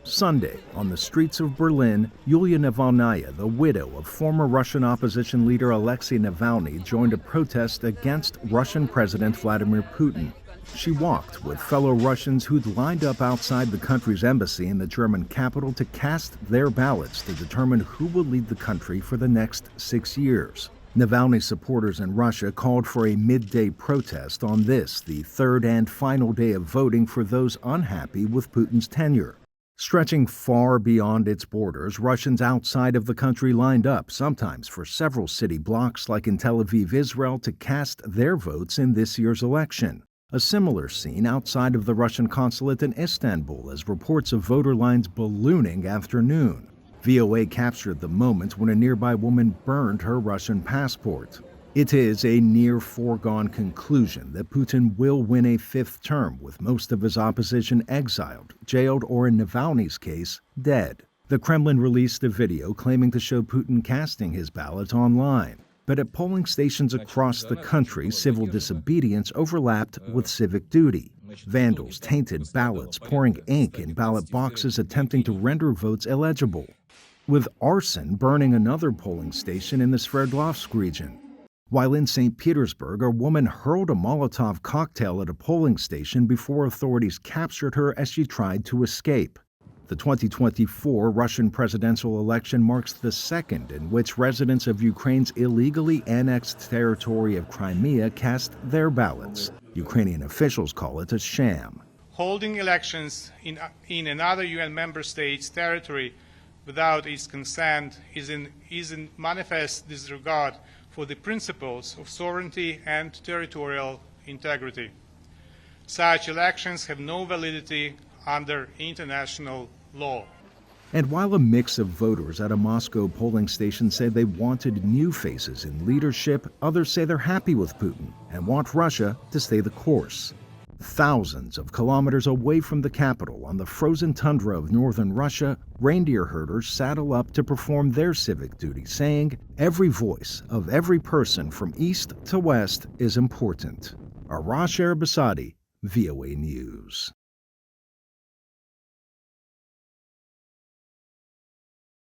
Sunday, on the streets of Berlin, Yulia Navalnaya, the widow of former Russian opposition leader Alexey Navalny, joined a protest against Russian President Vladimir Putin. She walked with fellow Russians who'd lined up outside the country's embassy in the German capital to cast their ballots to determine who will lead the country for the next 6 years. Navalny supporters in Russia called for a midday protest on this, the third and final day of voting for those unhappy with Putin's tenure. Stretching far beyond its borders, Russians outside of the country lined up, sometimes for several city blocks like in Tel Aviv, Israel, to cast their votes in this year's election. A similar scene outside of the Russian consulate in Istanbul as reports of voter lines ballooning after noon. VOA captured the moment when a nearby woman burned her Russian passport. It is a near foregone conclusion that Putin will win a fifth term, with most of his opposition exiled, jailed, or in Navalny's case, dead. The Kremlin released a video claiming to show Putin casting his ballot online. But at polling stations across the country, civil disobedience overlapped with civic duty. Vandals tainted ballots, pouring ink in ballot boxes, attempting to render votes illegible. With arson burning another polling station in the Sverdlovsk region. While in St. Petersburg, a woman hurled a Molotov cocktail at a polling station before authorities captured her as she tried to escape. The 2024 Russian presidential election marks the second in which residents of Ukraine's illegally annexed territory of Crimea cast their ballots. Ukrainian officials call it a sham. Holding elections in another UN member state's territory without its consent is in manifest disregard for the principles of sovereignty and territorial integrity. Such elections have no validity under international law. And while a mix of voters at a Moscow polling station say they wanted new faces in leadership, others say they're happy with Putin and want Russia to stay the course. Thousands of kilometers away from the capital, on the frozen tundra of northern Russia, reindeer herders saddle up to perform their civic duty, saying every voice of every person from east to west is important. Arash, Arabasadi, VOA News.